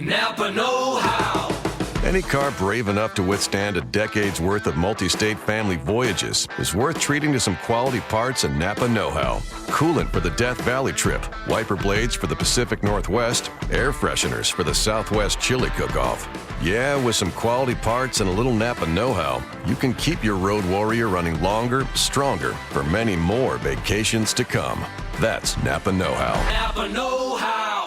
Napa know-how. Any car brave enough to withstand a decade's worth of multi-state family voyages is worth treating to some quality parts and Napa know-how. Coolant for the Death Valley trip, wiper blades for the Pacific Northwest, air fresheners for the Southwest chili cook-off. Yeah, with some quality parts and a little Napa know-how, you can keep your road warrior running longer, stronger, for many more vacations to come. That's Napa know-how. Napa know-how.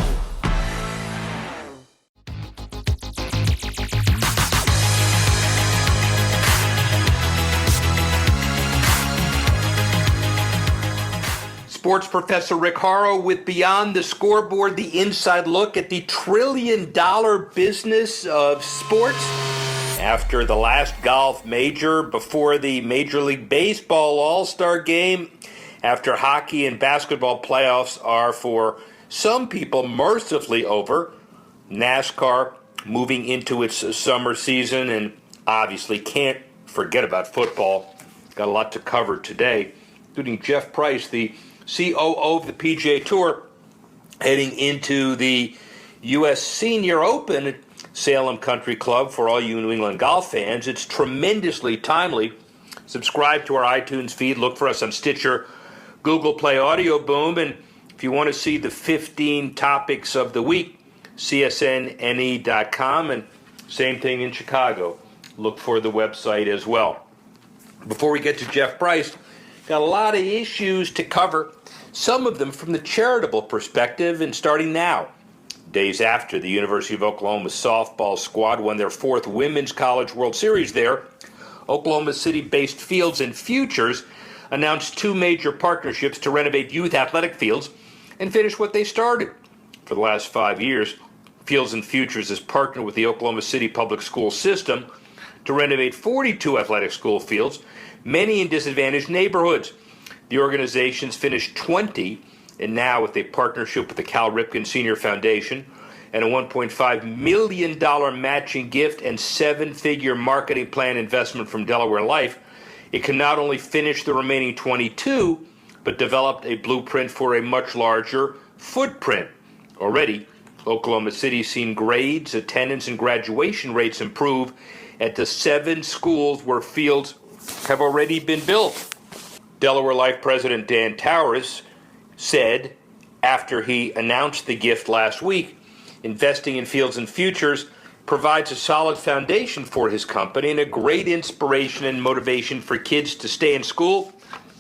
Sports professor Rick Horrow with Beyond the Scoreboard, the inside look at the trillion-dollar business of sports. After the last golf major, before the Major League Baseball All-Star Game, after hockey and basketball playoffs are for some people mercifully over, NASCAR moving into its summer season, and obviously can't forget about football. Got a lot to cover today, including Jeff Price, the COO of the PGA Tour, heading into the U.S. Senior Open at Salem Country Club for all you New England golf fans. It's tremendously timely. Subscribe to our iTunes feed. Look for us on Stitcher, Google Play, Audio Boom. And if you want to see the 15 topics of the week, csnne.com. And same thing in Chicago. Look for the website as well. Before we get to Jeff Price, got a lot of issues to cover, some of them from the charitable perspective, and starting now. Days after the University of Oklahoma softball squad won their fourth Women's College World Series there, Oklahoma City-based Fields and Futures announced two major partnerships to renovate youth athletic fields and finish what they started. For the last 5 years, Fields and Futures has partnered with the Oklahoma City public school system to renovate 42 athletic school fields, many in disadvantaged neighborhoods. The organizations finished 20, and now with a partnership with the Cal Ripken Senior Foundation and a $1.5 million matching gift and seven-figure marketing plan investment from Delaware Life, it can not only finish the remaining 22, but developed a blueprint for a much larger footprint. Already, Oklahoma City's seen grades, attendance, and graduation rates improve at the 7 schools where fields have already been built. Delaware Life President Dan Towers said, after he announced the gift last week, investing in Fields and Futures provides a solid foundation for his company and a great inspiration and motivation for kids to stay in school,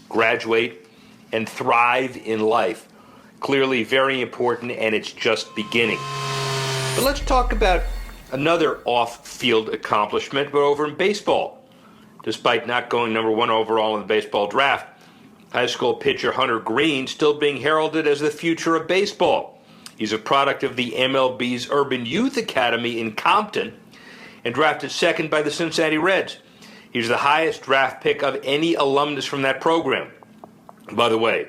graduate, and thrive in life. Clearly very important, and it's just beginning. But let's talk about another off-field accomplishment, but over in baseball. Despite not going number 1 overall in the baseball draft, high school pitcher Hunter Green still being heralded as the future of baseball. He's a product of the MLB's Urban Youth Academy in Compton and drafted second by the Cincinnati Reds. He's the highest draft pick of any alumnus from that program. By the way,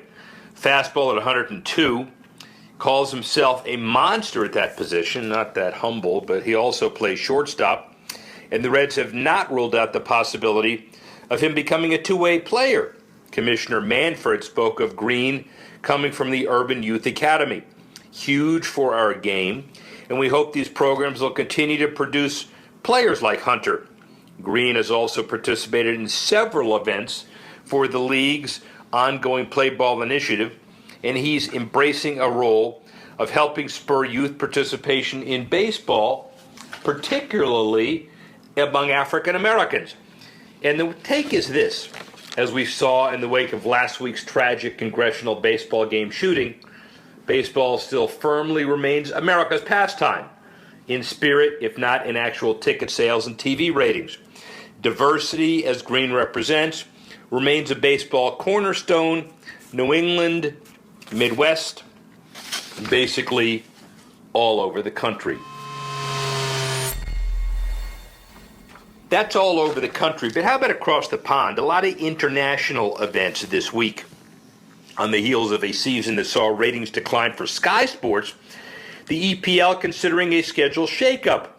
fastball at 102, calls himself a monster at that position, not that humble, but he also plays shortstop. And the Reds have not ruled out the possibility of him becoming a two-way player. Commissioner Manfred spoke of Green coming from the Urban Youth Academy. Huge for our game, and we hope these programs will continue to produce players like Hunter. Green has also participated in several events for the league's ongoing Play Ball initiative, and he's embracing a role of helping spur youth participation in baseball, particularly among African Americans. And the take is this: as we saw in the wake of last week's tragic congressional baseball game shooting, baseball still firmly remains America's pastime, in spirit, if not in actual ticket sales and TV ratings. Diversity, as Green represents, remains a baseball cornerstone. New England, Midwest, basically all over the country. That's all over the country, but how about across the pond? A lot of international events this week. On the heels of a season that saw ratings decline for Sky Sports, the EPL considering a schedule shakeup.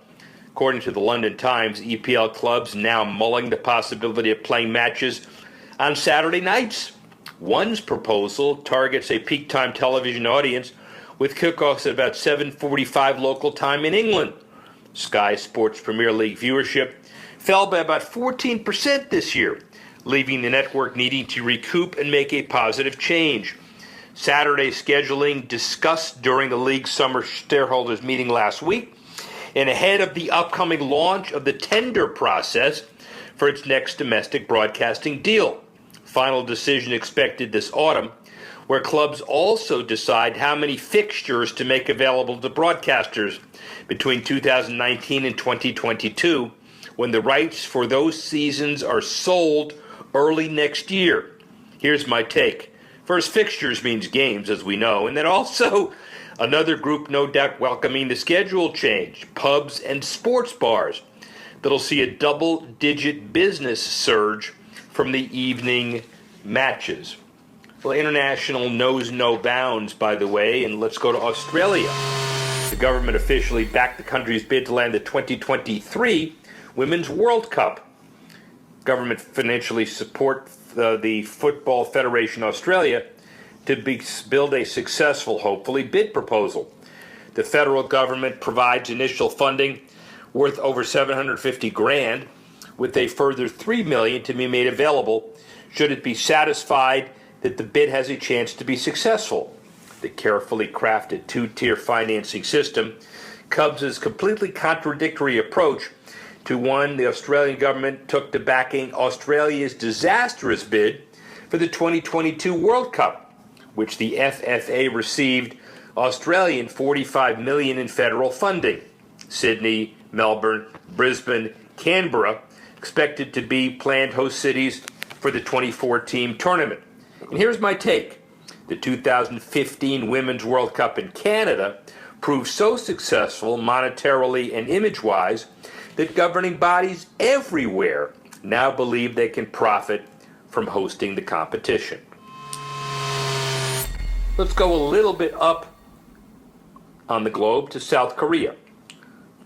According to the London Times, EPL clubs now mulling the possibility of playing matches on Saturday nights. One's proposal targets a peak time television audience with kickoffs at about 7:45 local time in England. Sky Sports Premier League viewership fell by about 14% this year, leaving the network needing to recoup and make a positive change. Saturday scheduling discussed during the league's summer shareholders meeting last week, and ahead of the upcoming launch of the tender process for its next domestic broadcasting deal. Final decision expected this autumn, where clubs also decide how many fixtures to make available to broadcasters between 2019 and 2022, when the rights for those seasons are sold early next year. Here's my take. First, fixtures means games, as we know, and then also another group no doubt welcoming the schedule change, pubs and sports bars, that'll see a double-digit business surge from the evening matches. Well, international knows no bounds, by the way, and let's go to Australia. The government officially backed the country's bid to land the 2023 Women's World Cup. Government financially support the Football Federation Australia to build a successful, hopefully, bid proposal. The federal government provides initial funding worth over $750,000, with a further $3 million to be made available should it be satisfied that the bid has a chance to be successful. The carefully crafted two-tier financing system comes as a completely contradictory approach to one the Australian government took to backing Australia's disastrous bid for the 2022 World Cup, which the FFA received Australian $45 million in federal funding. Sydney, Melbourne, Brisbane, Canberra expected to be planned host cities for the 24-team tournament. And here's my take. The 2015 Women's World Cup in Canada proved so successful monetarily and image-wise that governing bodies everywhere now believe they can profit from hosting the competition. Let's go a little bit up on the globe to South Korea,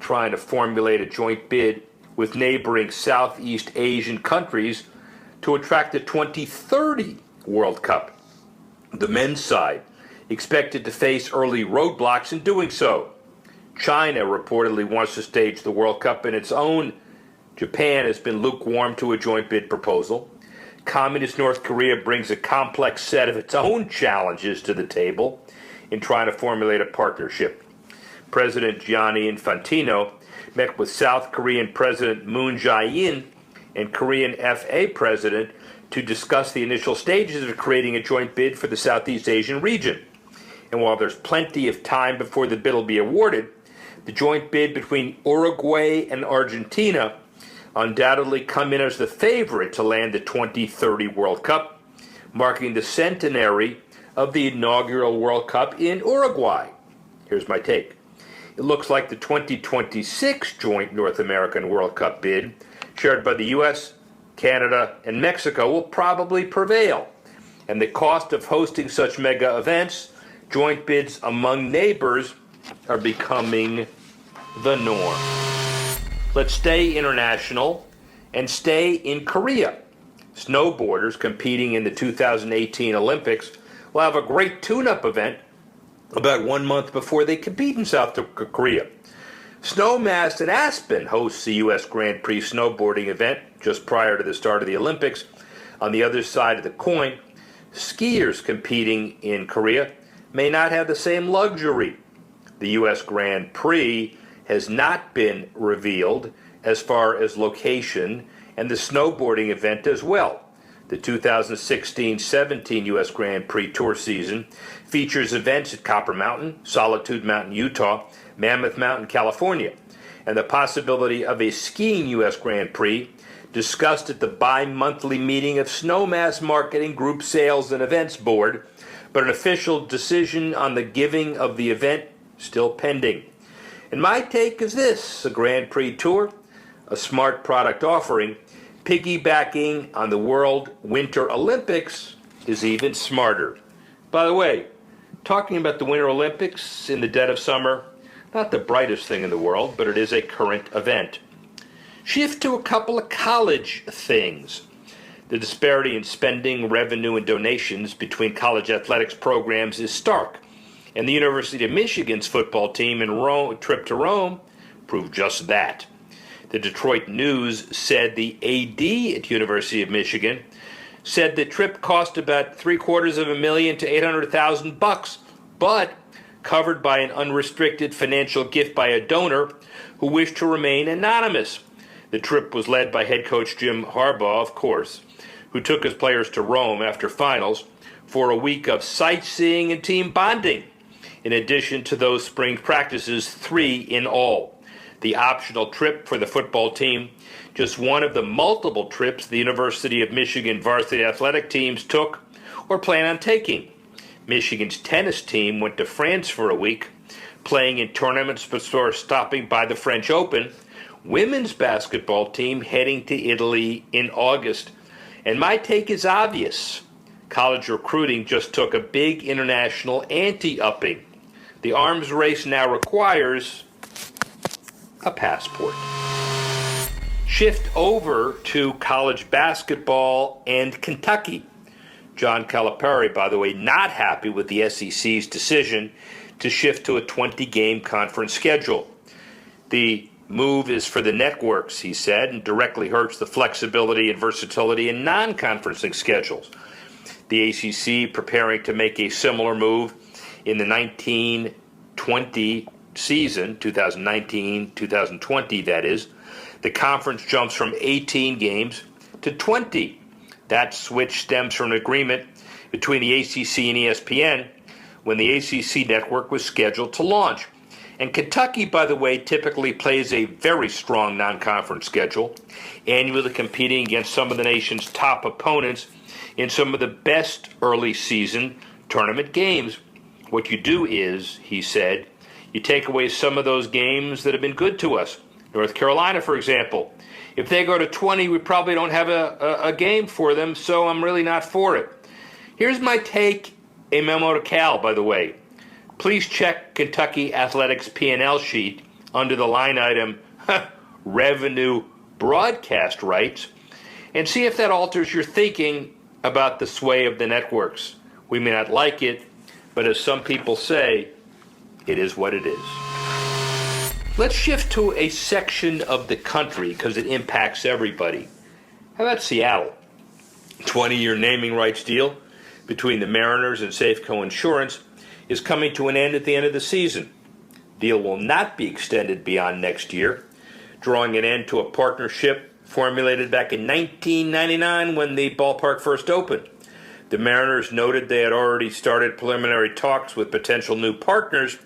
trying to formulate a joint bid with neighboring Southeast Asian countries to attract the 2030 World Cup. The men's side expected to face early roadblocks in doing so. China reportedly wants to stage the World Cup in its own. Japan has been lukewarm to a joint bid proposal. Communist North Korea brings a complex set of its own challenges to the table in trying to formulate a partnership. President Gianni Infantino met with South Korean President Moon Jae-in and Korean FA President to discuss the initial stages of creating a joint bid for the Southeast Asian region. And while there's plenty of time before the bid will be awarded, the joint bid between Uruguay and Argentina undoubtedly come in as the favorite to land the 2030 World Cup, marking the centenary of the inaugural World Cup in Uruguay. Here's my take. It looks like the 2026 joint North American World Cup bid, shared by the U.S., Canada, and Mexico, will probably prevail. And the cost of hosting such mega events, joint bids among neighbors, are becoming the norm. Let's stay international and stay in Korea. Snowboarders competing in the 2018 Olympics will have a great tune-up event about 1 month before they compete in South Korea. Snowmass in Aspen hosts the U.S. Grand Prix snowboarding event just prior to the start of the Olympics. On the other side of the coin, skiers competing in Korea may not have the same luxury. The U.S. Grand Prix has not been revealed as far as location, and the snowboarding event as well. The 2016-17 U.S. Grand Prix Tour season features events at Copper Mountain, Solitude Mountain, Utah, Mammoth Mountain, California, and the possibility of a skiing U.S. Grand Prix discussed at the bi-monthly meeting of Snowmass Marketing Group Sales and Events Board, but an official decision on the giving of the event still pending. And my take is this: a Grand Prix Tour, a smart product offering, piggybacking on the World Winter Olympics is even smarter. By the way, talking about the Winter Olympics in the dead of summer, not the brightest thing in the world, but it is a current event. Shift to a couple of college things. The disparity in spending, revenue, and donations between college athletics programs is stark, And the University of Michigan's football team in Rome, trip to Rome proved just that. The Detroit News said the AD at University of Michigan said the trip cost about $750,000 to $800,000, but covered by an unrestricted financial gift by a donor who wished to remain anonymous. The trip was led by head coach Jim Harbaugh, of course, who took his players to Rome after finals for a week of sightseeing and team bonding, in addition to those spring practices, 3 in all. The optional trip for the football team, just one of the multiple trips the University of Michigan varsity athletic teams took or plan on taking. Michigan's tennis team went to France for a week, playing in tournaments before stopping by the French Open. Women's basketball team heading to Italy in August. And my take is obvious. College recruiting just took a big international ante-upping. The arms race now requires a passport. Shift over to college basketball and Kentucky. John Calipari, by the way, not happy with the SEC's decision to shift to a 20-game conference schedule. The move is for the networks, he said, and directly hurts the flexibility and versatility in non-conferencing schedules. The ACC preparing to make a similar move in the 1920 season, 2019-2020, that is. The conference jumps from 18 games to 20. That switch stems from an agreement between the ACC and ESPN when the ACC network was scheduled to launch. And Kentucky, by the way, typically plays a very strong non-conference schedule, annually competing against some of the nation's top opponents in some of the best early season tournament games. What you do is, he said, you take away some of those games that have been good to us. North Carolina, for example. If they go to 20, we probably don't have a game for them, so I'm really not for it. Here's my take, a memo to Cal, by the way. Please check Kentucky Athletics P&L sheet under the line item Revenue Broadcast Rights and see if that alters your thinking about the sway of the networks. We may not like it, but as some people say, it is what it is. Let's shift to a section of the country because it impacts everybody. How about Seattle? 20-year naming rights deal between the Mariners and Safeco Insurance is coming to an end at the end of the season. Deal will not be extended beyond next year, drawing an end to a partnership formulated back in 1999 when the ballpark first opened. The Mariners noted they had already started preliminary talks with potential new partners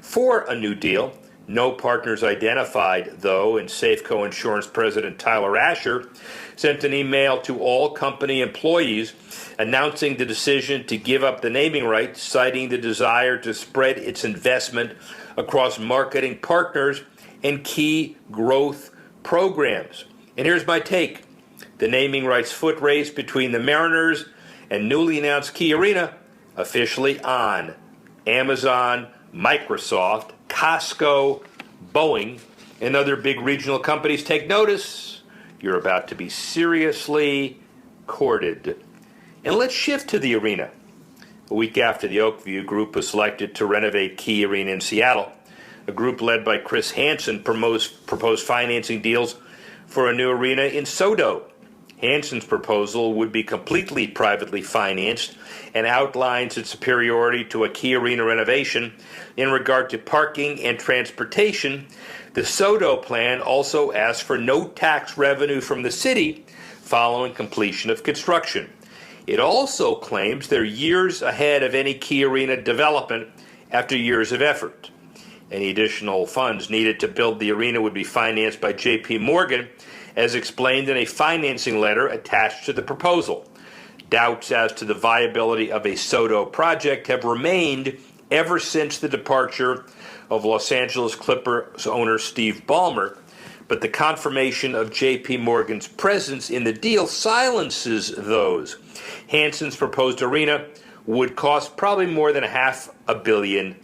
for a new deal. No partners identified, though, and Safeco Insurance President Tyler Asher sent an email to all company employees announcing the decision to give up the naming rights, citing the desire to spread its investment across marketing partners and key growth programs. And here's my take. The naming rights foot race between the Mariners and newly announced Key Arena officially on. Amazon, Microsoft, Costco, Boeing, and other big regional companies take notice. You're about to be seriously courted. And let's shift to the arena. A week after the Oakview Group was selected to renovate Key Arena in Seattle, a group led by Chris Hansen proposed financing deals for a new arena in SoDo. Hansen's proposal would be completely privately financed and outlines its superiority to a Key Arena renovation in regard to parking and transportation. The SoDo plan also asks for no tax revenue from the city following completion of construction. It also claims they're years ahead of any Key Arena development after years of effort. Any additional funds needed to build the arena would be financed by J.P. Morgan, as explained in a financing letter attached to the proposal. Doubts as to the viability of a SoDo project have remained ever since the departure of Los Angeles Clippers owner Steve Ballmer, but the confirmation of J.P. Morgan's presence in the deal silences those. Hansen's proposed arena would cost probably more than $500 million.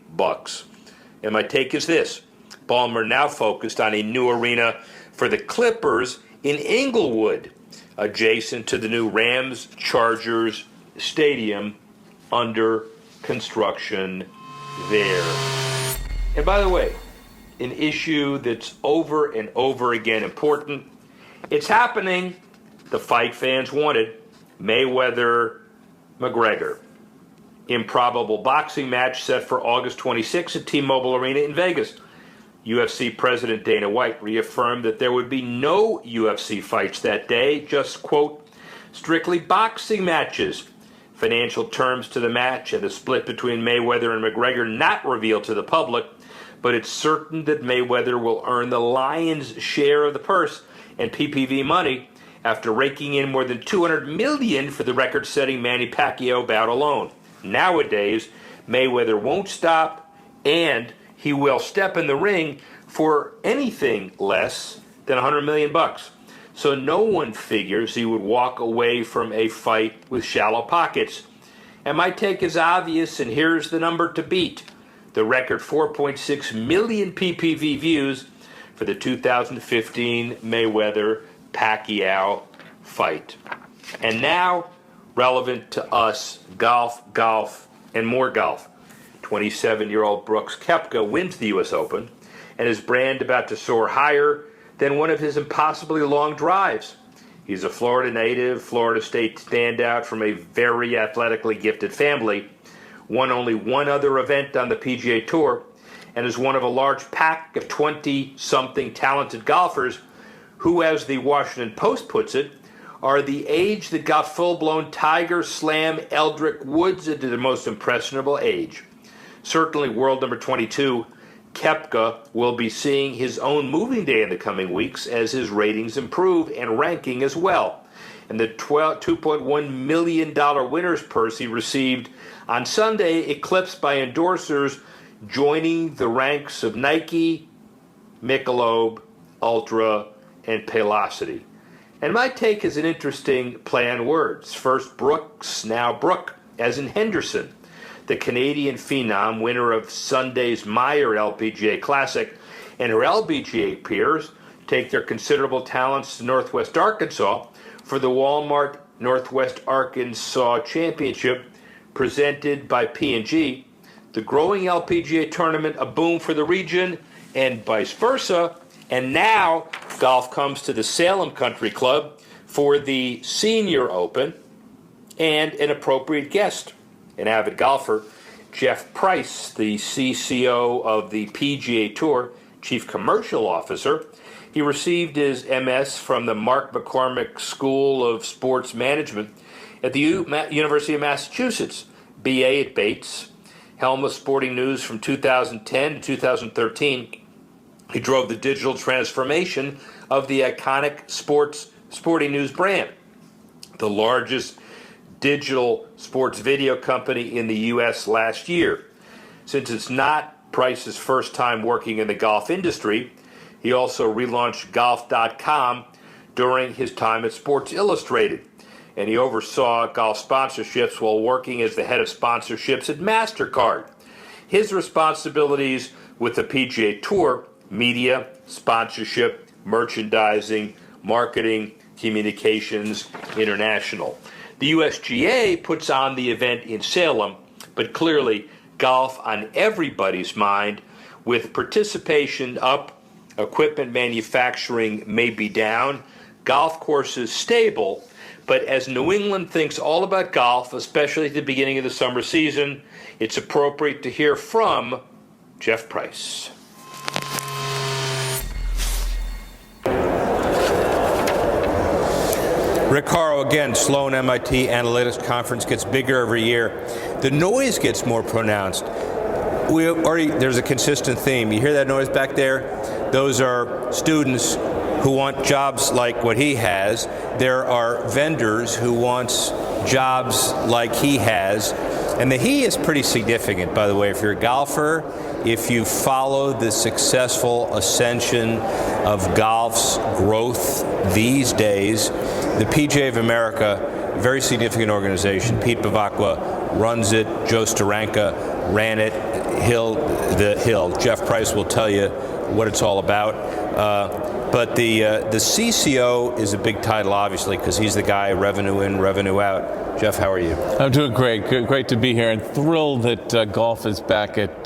And my take is this. Ballmer now focused on a new arena for the Clippers in Inglewood, adjacent to the new Rams-Chargers Stadium under construction there. And by the way, an issue that's over and over again important. It's happening. The fight fans wanted. Mayweather-McGregor. Improbable boxing match set for August 26 at T-Mobile Arena in Vegas. UFC President Dana White reaffirmed that there would be no UFC fights that day, just, quote, strictly boxing matches. Financial terms to the match and the split between Mayweather and McGregor not revealed to the public, but it's certain that Mayweather will earn the lion's share of the purse and PPV money after raking in more than $200 million for the record-setting Manny Pacquiao bout alone. Nowadays, Mayweather won't stop, and he will step in the ring for anything less than $100 million. So no one figures he would walk away from a fight with shallow pockets. And my take is obvious, and here's the number to beat. The record 4.6 million PPV views for the 2015 Mayweather-Pacquiao fight. And now, relevant to us, golf, and more golf. 27-year-old Brooks Koepka wins the U.S. Open, and his brand about to soar higher than one of his impossibly long drives. He's a Florida native, Florida State standout from a very athletically gifted family, won only one other event on the PGA Tour, and is one of a large pack of 20-something talented golfers who, as the Washington Post puts it, are the age that got full-blown Tiger Slam Eldrick Woods into the most impressionable age. Certainly world number 22, Koepka will be seeing his own moving day in the coming weeks as his ratings improve and ranking as well. And the $2.1 million winner's purse he received on Sunday eclipsed by endorsers joining the ranks of Nike, Michelob, Ultra, and Paylocity. And my take is an interesting play on words. First Brooks, now Brook, as in Henderson. The Canadian phenom, winner of Sunday's Meyer LPGA Classic, and her LPGA peers take their considerable talents to Northwest Arkansas for the Walmart Northwest Arkansas Championship presented by P&G. The growing LPGA tournament, a boom for the region, and vice versa. And now golf comes to the Salem Country Club for the Senior Open, and an appropriate guest, an avid golfer, Jeff Price, the CCO of the PGA Tour, Chief Commercial Officer. He received his MS from the Mark McCormick School of Sports Management at the University of Massachusetts, BA at Bates, helm of Sporting News from 2010 to 2013. He drove the digital transformation of the iconic Sporting News brand, the largest digital sports video company in the U.S. last year. Since it's not Price's first time working in the golf industry, he also relaunched golf.com during his time at Sports Illustrated, and he oversaw golf sponsorships while working as the head of sponsorships at MasterCard. His responsibilities with the PGA Tour: media, sponsorship, merchandising, marketing, communications, international. The USGA puts on the event in Salem, but clearly golf on everybody's mind, with participation up, equipment manufacturing may be down, golf courses stable, but as New England thinks all about golf, especially at the beginning of the summer season, it's appropriate to hear from Jeff Price. Rick Horrow, again, Sloan MIT Analytics Conference gets bigger every year. The noise gets more pronounced. There's a consistent theme. You hear that noise back there? Those are students who want jobs like what he has. There are vendors who want jobs like he has. And the he is pretty significant, by the way. If you're a golfer, if you follow the successful ascension of golf's growth these days, the PGA of America, very significant organization. Pete Bavacqua runs it. Joe Steranka ran it. The Hill. Jeff Price will tell you what it's all about. But the CCO is a big title, obviously, because he's the guy, revenue in, revenue out. Jeff, how are you? I'm doing great. Great to be here, and thrilled that golf is back at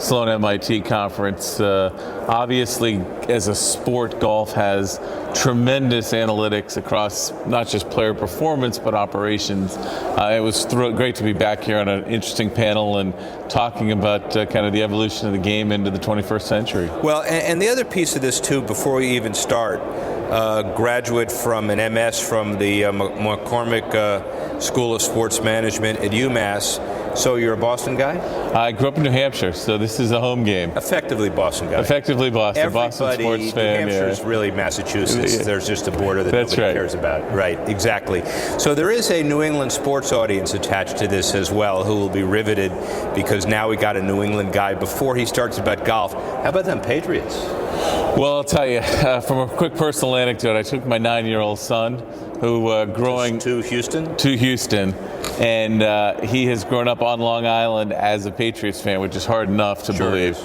Sloan MIT Conference. Obviously, as a sport, golf has tremendous analytics across not just player performance, but operations. It was great to be back here on an interesting panel and talking about kind of the evolution of the game into the 21st century. Well, and the other piece of this, too, before we even start, graduate from an MS from the McCormick School of Sports Management at UMass. So you're a Boston guy? I grew up in New Hampshire, so this is a home game. Effectively Boston guy. Effectively Boston. Boston sports fan. New Hampshire is really Massachusetts. There's just a border that nobody cares about. Right, exactly. So there is a New England sports audience attached to this as well who will be riveted because now we got a New England guy before he starts about golf. How about them Patriots? Well, I'll tell you, from a quick personal anecdote, I took my 9-year-old son, who growing to Houston, and he has grown up on Long Island as a Patriots fan, which is hard enough to believe.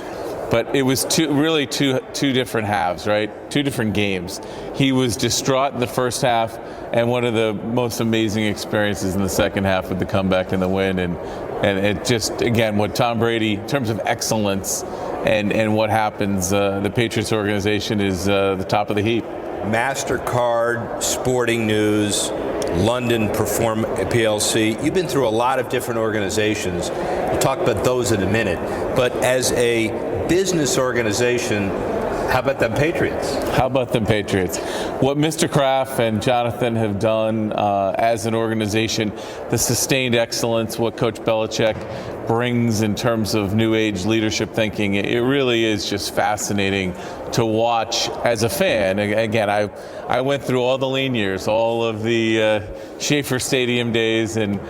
But it was two different halves, right? Two different games. He was distraught in the first half, and one of the most amazing experiences in the second half with the comeback and the win. And it just, again, what Tom Brady, in terms of excellence and what happens, the Patriots organization is the top of the heap. MasterCard, Sporting News, London Perform PLC. You've been through a lot of different organizations. We'll talk about those in a minute. But as a business organization, how about them Patriots? How about them Patriots? What Mr. Kraft and Jonathan have done as an organization, the sustained excellence, what Coach Belichick brings in terms of new age leadership thinking, it really is just fascinating to watch as a fan. Again, I went through all the lean years, all of the Schaefer Stadium days, and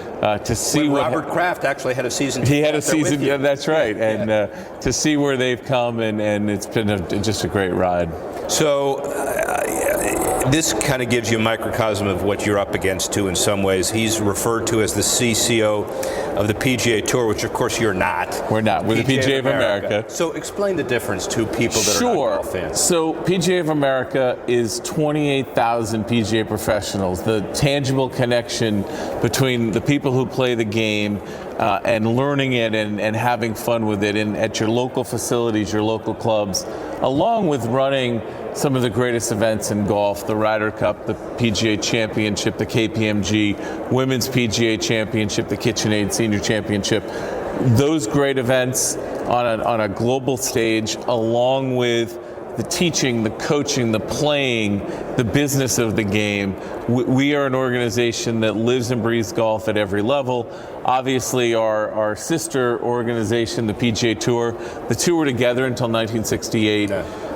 to see when what Robert Kraft actually had a season. He had a season. Yeah, that's right. And to see where they've come, and it's been just a great ride. So this kind of gives you a microcosm of what you're up against, too, in some ways. He's referred to as the CCO of the PGA Tour, which, of course, you're not. We're not. We're the PGA of America. So explain the difference to people that are not golf fans. So PGA of America is 28,000 PGA professionals. The tangible connection between the people who play the game and learning it and having fun with it at your local facilities, your local clubs, along with running some of the greatest events in golf, the Ryder Cup, the PGA Championship, the KPMG, Women's PGA Championship, the KitchenAid Senior Championship. Those great events on a global stage, along with the teaching, the coaching, the playing, the business of the game. We are an organization that lives and breathes golf at every level. Obviously, our sister organization, the PGA Tour, the two were together until 1968.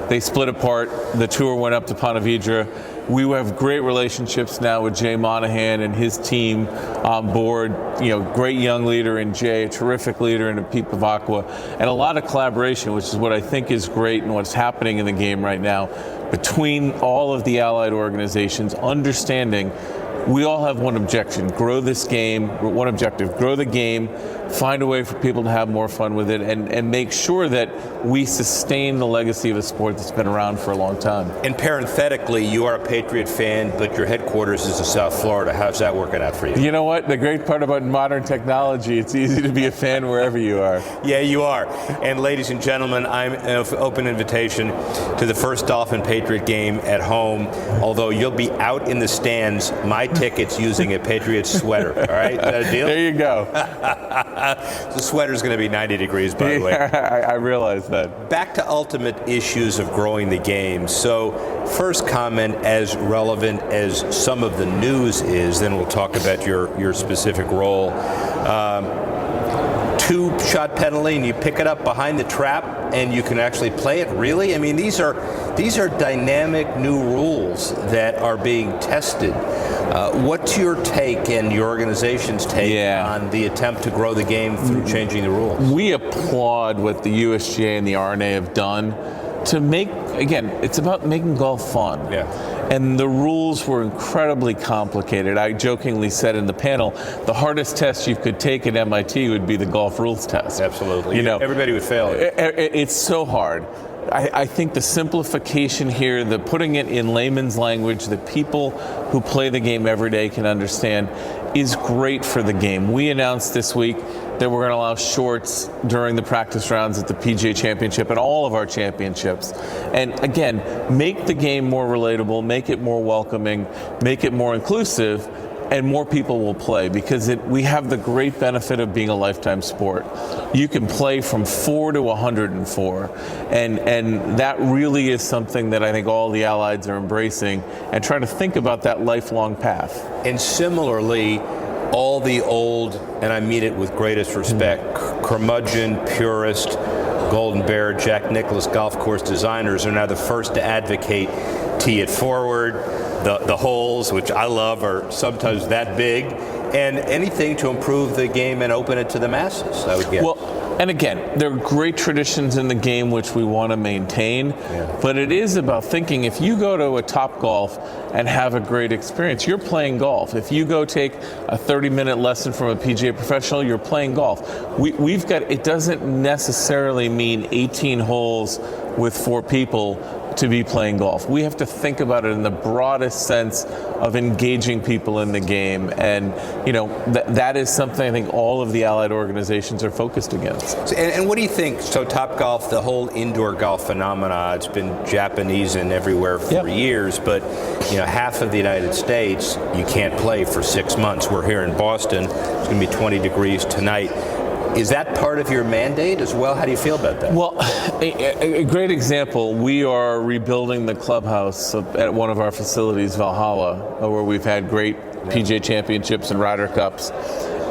They split apart. The tour went up to Ponte Vedra. We have great relationships now with Jay Monahan and his team on board. Great young leader in Jay, a terrific leader in Pete Pavakwa, and a lot of collaboration, which is what I think is great and what's happening in the game right now between all of the allied organizations, understanding we all have one objective: grow this game. One objective: grow the game, find a way for people to have more fun with it, and make sure that we sustain the legacy of a sport that's been around for a long time. And parenthetically, you are a Patriot fan, but your headquarters is in South Florida. How's that working out for you? You know what? The great part about modern technology, it's easy to be a fan wherever you are. Yeah, you are. And ladies and gentlemen, I'm an open invitation to the first Dolphin Patriot game at home, although you'll be out in the stands. My tickets using a Patriots sweater. All right? Is that a deal? There you go. The sweater's going to be 90 degrees, by the way. I realize that. Back to ultimate issues of growing the game. So, first comment, as relevant as some of the news is, then we'll talk about your specific role. Two-shot penalty, and you pick it up behind the trap, and you can actually play it. Really? I mean, these are dynamic new rules that are being tested. What's your take and your organization's take on the attempt to grow the game through changing the rules? We applaud what the USGA and the R&A have done to make, again, it's about making golf fun. Yeah. And the rules were incredibly complicated. I jokingly said in the panel, the hardest test you could take at MIT would be the golf rules test. Absolutely. Everybody would fail it. It's so hard. I think the simplification here, the putting it in layman's language that people who play the game every day can understand, is great for the game. We announced this week that we're going to allow shorts during the practice rounds at the PGA Championship and all of our championships. And again, make the game more relatable, make it more welcoming, make it more inclusive, and more people will play, because we have the great benefit of being a lifetime sport. You can play from 4 to 104, and that really is something that I think all the Allieds are embracing and trying to think about that lifelong path. And similarly, all the old, and I mean it with greatest respect, curmudgeon, purist, Golden Bear, Jack Nicklaus golf course designers are now the first to advocate tee it forward. The holes, which I love, are sometimes that big, and anything to improve the game and open it to the masses, I would guess. Well, and again, there are great traditions in the game which we want to maintain, but it is about thinking, if you go to a Topgolf and have a great experience, you're playing golf. If you go take a 30-minute lesson from a PGA professional, you're playing golf. We've got, it doesn't necessarily mean 18 holes with 4 people to be playing golf. We have to think about it in the broadest sense of engaging people in the game, and that is something I think all of the Allied organizations are focused against. And what do you think? So Topgolf, the whole indoor golf phenomena, it's been Japanese and everywhere for years, but half of the United States you can't play for 6 months. We're here in Boston. It's going to be 20 degrees tonight. Is that part of your mandate as well? How do you feel about that? Well, a great example, we are rebuilding the clubhouse at one of our facilities, Valhalla, where we've had great PGA Championships and Ryder Cups.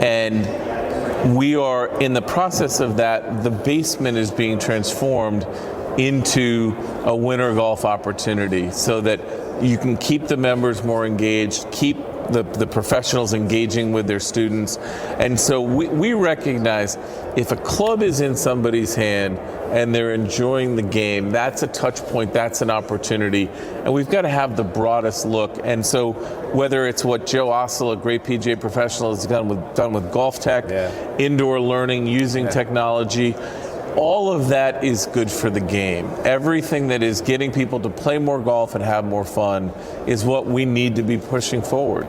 And we are in the process of that. The basement is being transformed into a winter golf opportunity so that you can keep the members more engaged, keep the professionals engaging with their students. And so we recognize if a club is in somebody's hand and they're enjoying the game, that's a touch point, that's an opportunity. And we've got to have the broadest look. And so whether it's what Joe Ossel, a great PGA professional, has done with Golf Tech, indoor learning, using technology, all of that is good for the game. Everything that is getting people to play more golf and have more fun is what we need to be pushing forward.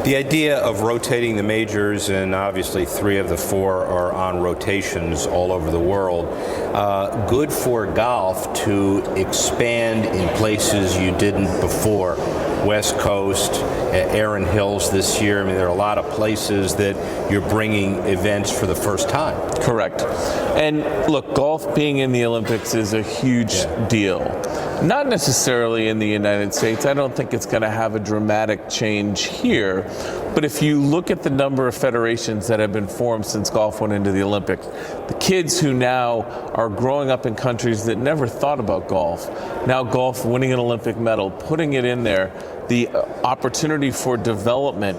The idea of rotating the majors, and obviously 3 of the 4 are on rotations all over the world, good for golf to expand in places you didn't before. West Coast, Erin Hills this year. I mean, there are a lot of places that you're bringing events for the first time. Correct. And look, golf being in the Olympics is a huge deal. Not necessarily in the United States. I don't think it's going to have a dramatic change here. But if you look at the number of federations that have been formed since golf went into the Olympics, the kids who now are growing up in countries that never thought about golf, now golf winning an Olympic medal, putting it in there, the opportunity for development.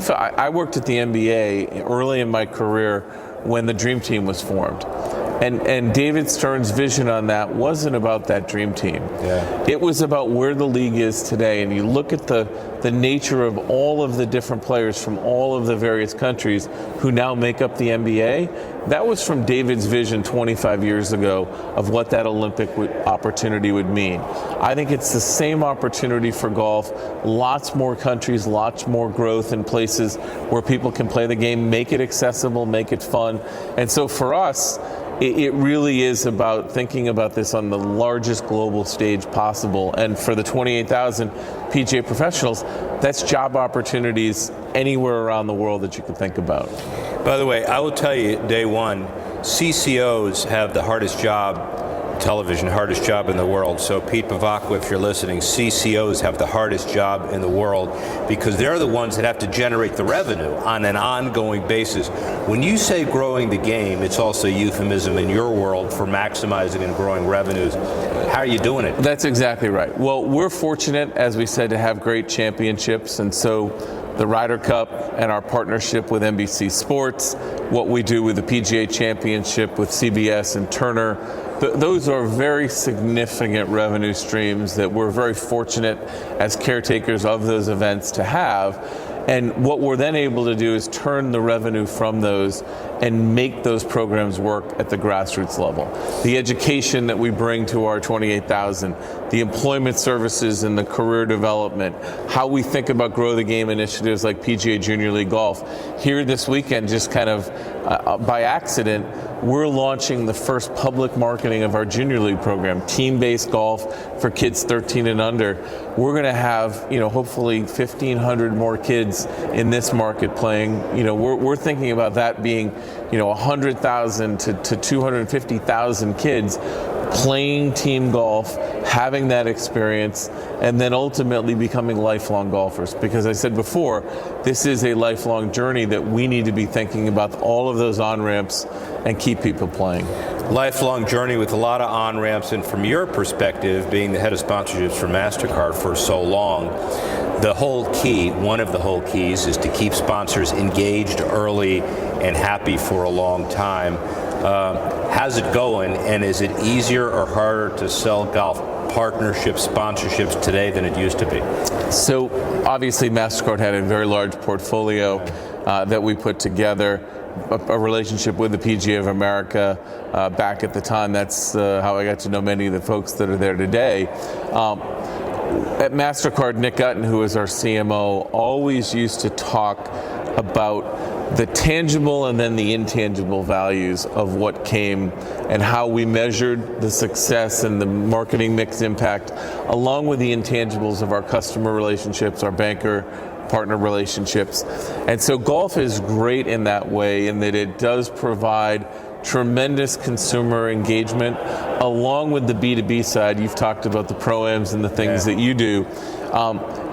I worked at the NBA early in my career when the Dream Team was formed. And David Stern's vision on that wasn't about that dream team. It was about where the league is today. And you look at the nature of all of the different players from all of the various countries who now make up the NBA. That was from David's vision 25 years ago of what that Olympic opportunity would mean. I think it's the same opportunity for golf. Lots more countries, lots more growth in places where people can play the game, make it accessible, make it fun. And so for us, it really is about thinking about this on the largest global stage possible. And for the 28,000 PGA professionals, that's job opportunities anywhere around the world that you can think about. By the way, I will tell you, day one, CCOs have the hardest job, television, hardest job in the world. So Pete Bavacqua, if you're listening, CCOs have the hardest job in the world because they're the ones that have to generate the revenue on an ongoing basis. When you say growing the game, it's also a euphemism in your world for maximizing and growing revenues. How are you doing it? That's exactly right. Well, we're fortunate, as we said, to have great championships, and so the Ryder Cup and our partnership with NBC Sports, what we do with the PGA Championship with CBS and Turner, those are very significant revenue streams that we're very fortunate as caretakers of those events to have. And what we're then able to do is turn the revenue from those and make those programs work at the grassroots level. The education that we bring to our 28,000, the employment services and the career development, how we think about grow the game initiatives like PGA Junior League Golf. Here this weekend, just kind of by accident, we're launching the first public marketing of our Junior League program, team-based golf for kids 13 and under. We're going to have, hopefully 1,500 more kids in this market playing. We're thinking about that being, 100,000 to 250,000 kids playing team golf, having that experience, and then ultimately becoming lifelong golfers. Because I said before, this is a lifelong journey that we need to be thinking about all of those on-ramps and keep people playing. Lifelong journey with a lot of on-ramps, and from your perspective, being the head of sponsorships for MasterCard for so long, one of the whole keys is to keep sponsors engaged early and happy for a long time. How's it going, and is it easier or harder to sell golf partnerships, sponsorships today than it used to be? So obviously MasterCard had a very large portfolio that we put together, a relationship with the PGA of America back at the time. That's how I got to know many of the folks that are there today. At MasterCard, Nick Utton, who is our CMO, always used to talk about the tangible and then the intangible values of what came and how we measured the success and the marketing mix impact, along with the intangibles of our customer relationships, our banker partner relationships. And so golf is great in that way, in that it does provide tremendous consumer engagement, along with the B2B side. You've talked about the pro-ams and the things that you do.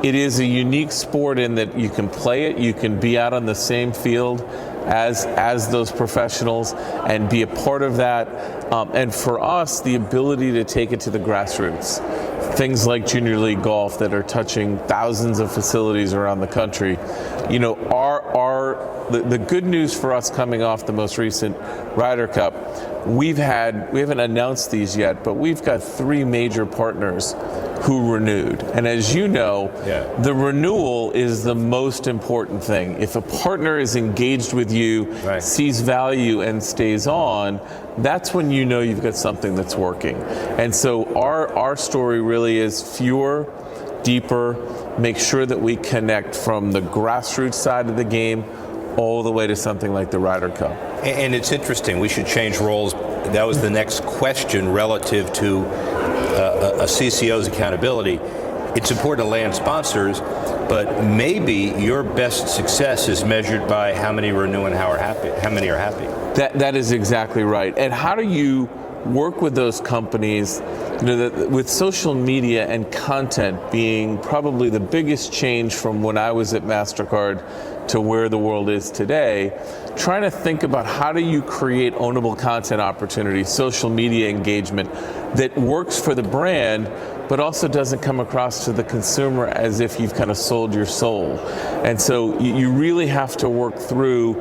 It is a unique sport in that you can play it, you can be out on the same field as those professionals and be a part of that. And for us, the ability to take it to the grassroots. Things like Junior League Golf that are touching thousands of facilities around the country. The good news for us coming off the most recent Ryder Cup, we haven't announced these yet, but we've got 3 major partners who renewed. And as you know, the renewal is the most important thing. If a partner is engaged with you, sees value and stays on, that's when you know you've got something that's working. And so our story really is fewer, deeper, make sure that we connect from the grassroots side of the game all the way to something like the Ryder Cup. And it's interesting, we should change roles. That was the next question relative to a CCO's accountability. It's important to land sponsors, but maybe your best success is measured by how many renew and how many are happy. That is exactly right. And how do you work with those companies, with social media and content being probably the biggest change from when I was at MasterCard to where the world is today, trying to think about how do you create ownable content opportunities, social media engagement that works for the brand, but also doesn't come across to the consumer as if you've kind of sold your soul. And so you really have to work through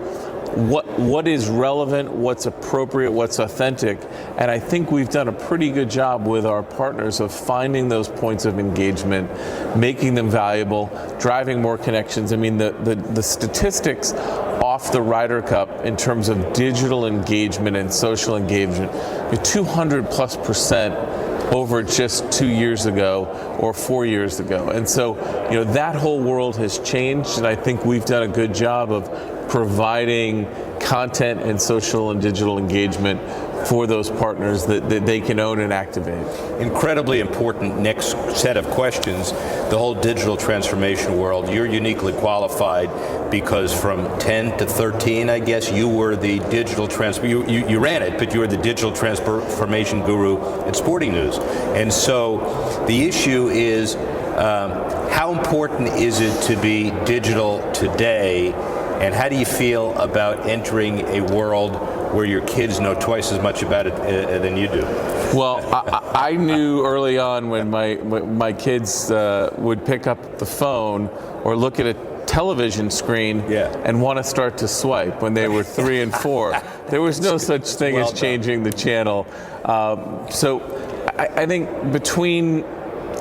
what is relevant, what's appropriate, what's authentic. And I think we've done a pretty good job with our partners of finding those points of engagement, making them valuable, driving more connections. I mean, the statistics off the Ryder Cup in terms of digital engagement and social engagement, 200+% over just 2 years ago or 4 years ago. And so, that whole world has changed, and I think we've done a good job of providing content and social and digital engagement for those partners that they can own and activate. Incredibly important next set of questions, the whole digital transformation world. You're uniquely qualified because from 10 to 13, I guess, you were the digital you ran it, but you were the digital transformation guru at Sporting News. And so the issue is, how important is it to be digital today? And how do you feel about entering a world where your kids know twice as much about it than you do? Well, I knew early on when my kids would pick up the phone or look at a television screen and want to start to swipe when they were 3 and 4. There was no such thing as changing the channel. So I think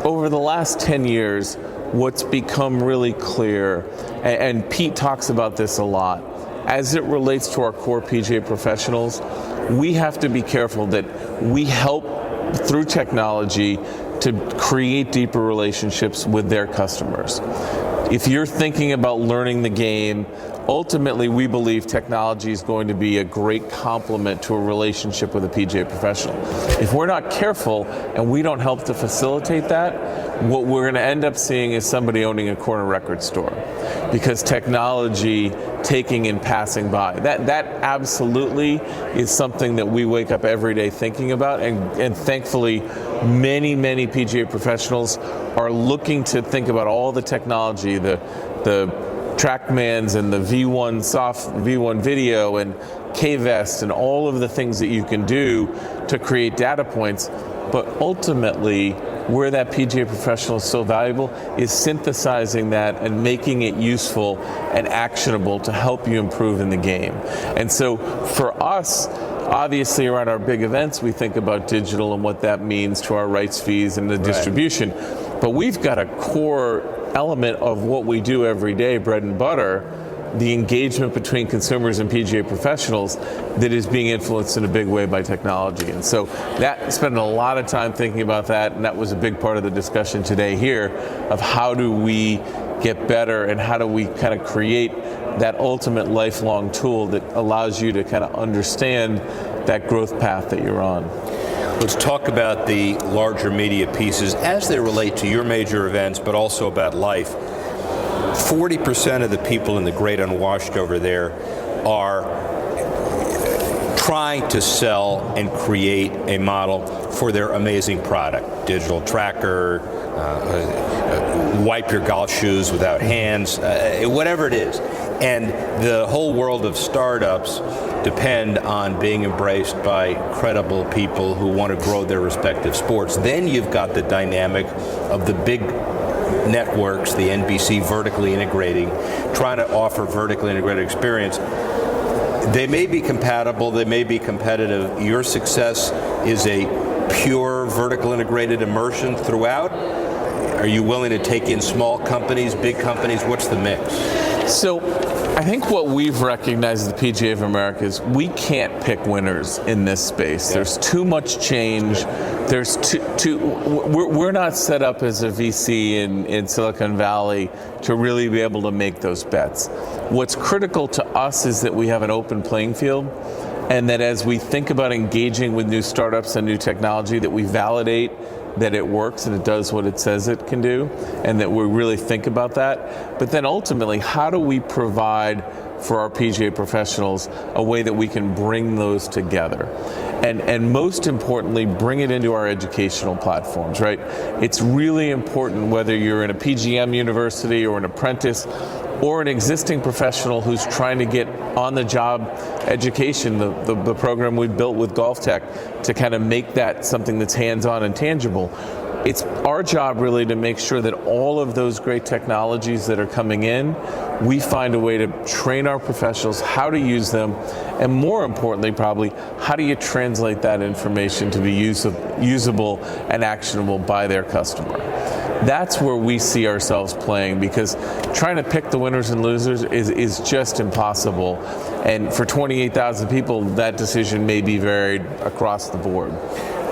over the last 10 years, what's become really clear, and Pete talks about this a lot, as it relates to our core PGA professionals, we have to be careful that we help through technology to create deeper relationships with their customers. If you're thinking about learning the game, ultimately we believe technology is going to be a great complement to a relationship with a PGA professional. If we're not careful and we don't help to facilitate that, what we're going to end up seeing is somebody owning a corner record store, because technology taking and passing by. That absolutely is something that we wake up every day thinking about, and thankfully many PGA professionals are looking to think about all the technology, the TrackMans and the V1 video and KVest and all of the things that you can do to create data points. But ultimately, where that PGA professional is so valuable is synthesizing that and making it useful and actionable to help you improve in the game. And so for us, obviously around our big events, we think about digital and what that means to our rights fees and the distribution. But we've got a core element of what we do every day, bread and butter, the engagement between consumers and PGA professionals, that is being influenced in a big way by technology. And so that, spending a lot of time thinking about that, and that was a big part of the discussion today here of how do we get better and how do we kind of create that ultimate lifelong tool that allows you to kind of understand that growth path that you're on. Let's talk about the larger media pieces as they relate to your major events, but also about life. 40% of the people in the great unwashed over there are trying to sell and create a model for their amazing product. Digital tracker, wipe your golf shoes without hands, whatever it is. And the whole world of startups depend on being embraced by credible people who want to grow their respective sports. Then you've got the dynamic of the big networks, the NBC vertically integrating, trying to offer vertically integrated experience. They may be compatible, they may be competitive. Your success is a pure vertical integrated immersion throughout. Are you willing to take in small companies, big companies? What's the mix? So I think what we've recognized at the PGA of America is we can't pick winners in this space. Yeah. There's too much change. There's we're not set up as a VC in Silicon Valley to really be able to make those bets. What's critical to us is that we have an open playing field, and that as we think about engaging with new startups and new technology, that we validate that it works and it does what it says it can do, and that we really think about that. But then ultimately, how do we provide for our PGA professionals a way that we can bring those together? And most importantly, bring it into our educational platforms, right? It's really important whether you're in a PGM university or an apprentice or an existing professional who's trying to get on-the-job education, the program we built with Golf Tech to kind of make that something that's hands-on and tangible. It's our job really to make sure that all of those great technologies that are coming in, we find a way to train our professionals how to use them, and more importantly probably, how do you translate that information to be usable and actionable by their customer? That's where we see ourselves playing, because trying to pick the winners and losers is just impossible. And for 28,000 people, that decision may be varied across the board.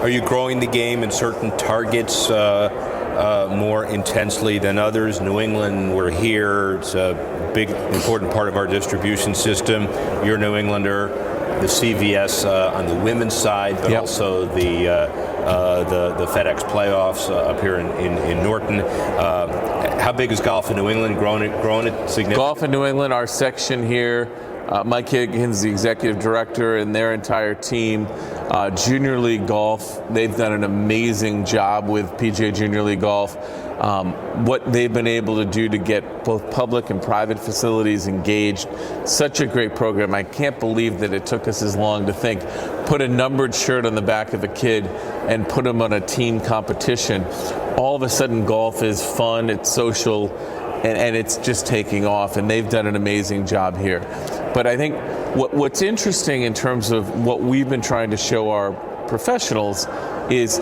Are you growing the game in certain targets more intensely than others? New England, we're here. It's a big, important part of our distribution system. You're a New Englander. The CVS on the women's side, but also the FedEx playoffs up here in Norton. How big is golf in New England? Growing it significantly? Golf in New England, our section here, Mike Higgins, the executive director, and their entire team. Junior League Golf, they've done an amazing job with PGA Junior League Golf. What they've been able to do to get both public and private facilities engaged, such a great program. I can't believe that it took us as long to think. Put a numbered shirt on the back of a kid and put him on a team competition. All of a sudden golf is fun, it's social, and it's just taking off, and they've done an amazing job here. But I think what's interesting in terms of what we've been trying to show our professionals is,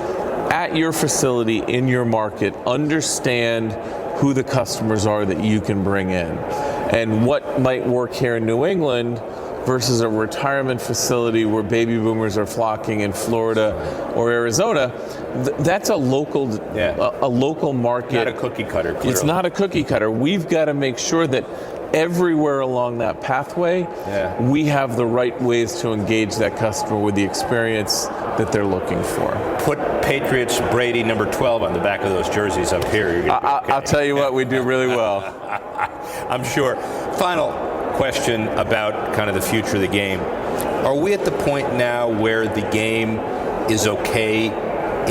at your facility, in your market, understand who the customers are that you can bring in. and what might work here in New England versus a retirement facility where baby boomers are flocking in Florida or Arizona. That's a local market. Not a cookie cutter. Clearly. It's not a cookie cutter. We've got to make sure that everywhere along that pathway, we have the right ways to engage that customer with the experience that they're looking for. Put Patriots Brady number 12 on the back of those jerseys up here. I'll tell you what, we do really well. I'm sure. Final question about kind of the future of the game. Are we at the point now where the game is okay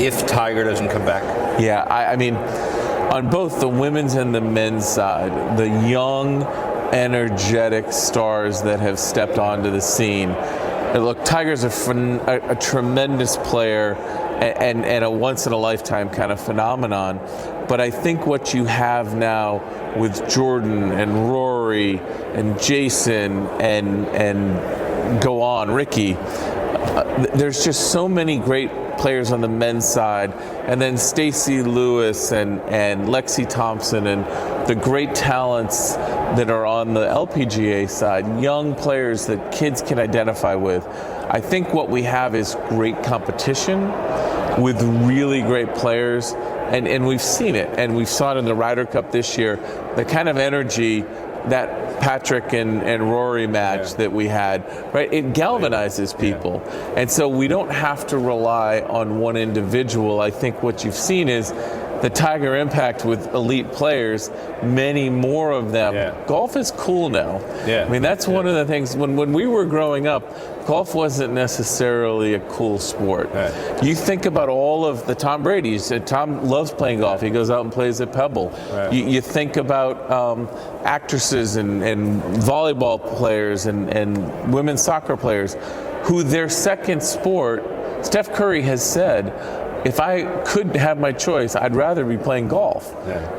if Tiger doesn't come back? Yeah, I mean, on both the women's and the men's side, the young, energetic stars that have stepped onto the scene. And look, Tiger's a tremendous player and a once-in-a-lifetime kind of phenomenon. But I think what you have now with Jordan and Rory and Jason and go on, Ricky, there's just so many great players on the men's side, and then Stacey Lewis and Lexi Thompson and the great talents that are on the LPGA side, young players that kids can identify with. I think what we have is great competition with really great players, and we've seen it, and we saw it in the Ryder Cup this year, the kind of energy that Patrick and Rory match that we had, right? It galvanizes people. And so we don't have to rely on one individual. I think what you've seen is the Tiger impact with elite players, many more of them. Golf is cool now. I mean, that's one of the things, when we were growing up, golf wasn't necessarily a cool sport. You think about all of the Tom Brady's. Tom loves playing golf. He goes out and plays at Pebble. You think about actresses and volleyball players and women's soccer players who their second sport, Steph Curry has said, if I could have my choice, I'd rather be playing golf.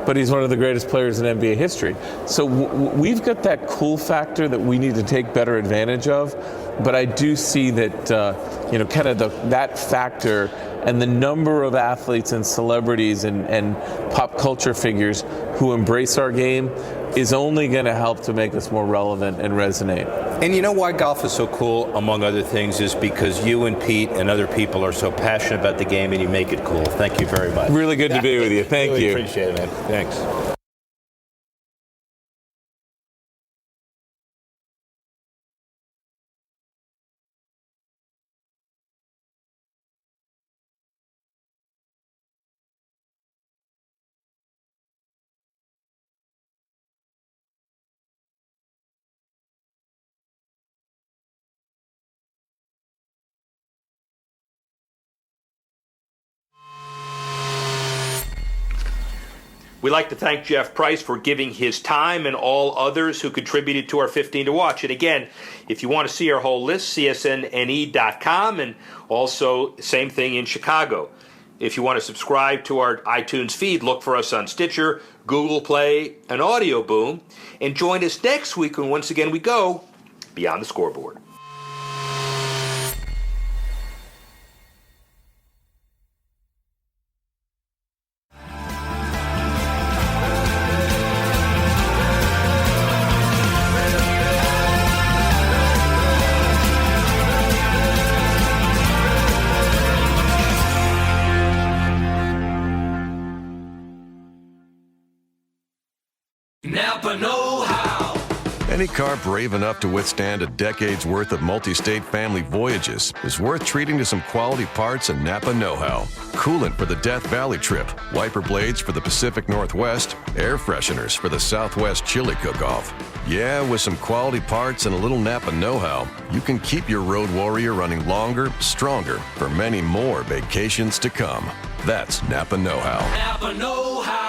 But he's one of the greatest players in NBA history. So we've got that cool factor that we need to take better advantage of. But I do see that, kind of that factor and the number of athletes and celebrities and pop culture figures who embrace our game is only going to help to make us more relevant and resonate. And you know why golf is so cool, among other things, is because you and Pete and other people are so passionate about the game and you make it cool. Thank you very much. Really good to be with you. Thank really you. Appreciate it, man. Thanks. We'd like to thank Jeff Price for giving his time and all others who contributed to our 15 to watch. And again, if you want to see our whole list, csnne.com, and also same thing in Chicago. If you want to subscribe to our iTunes feed, look for us on Stitcher, Google Play, and Audio Boom. And join us next week when once again we go Beyond the Scoreboard. Napa know-how. Any car brave enough to withstand a decade's worth of multi-state family voyages is worth treating to some quality parts and Napa know-how. Coolant for the Death Valley trip, wiper blades for the Pacific Northwest, air fresheners for the Southwest chili cook-off. Yeah, with some quality parts and a little Napa know-how, you can keep your road warrior running longer, stronger, for many more vacations to come. That's Napa know-how. Napa know-how.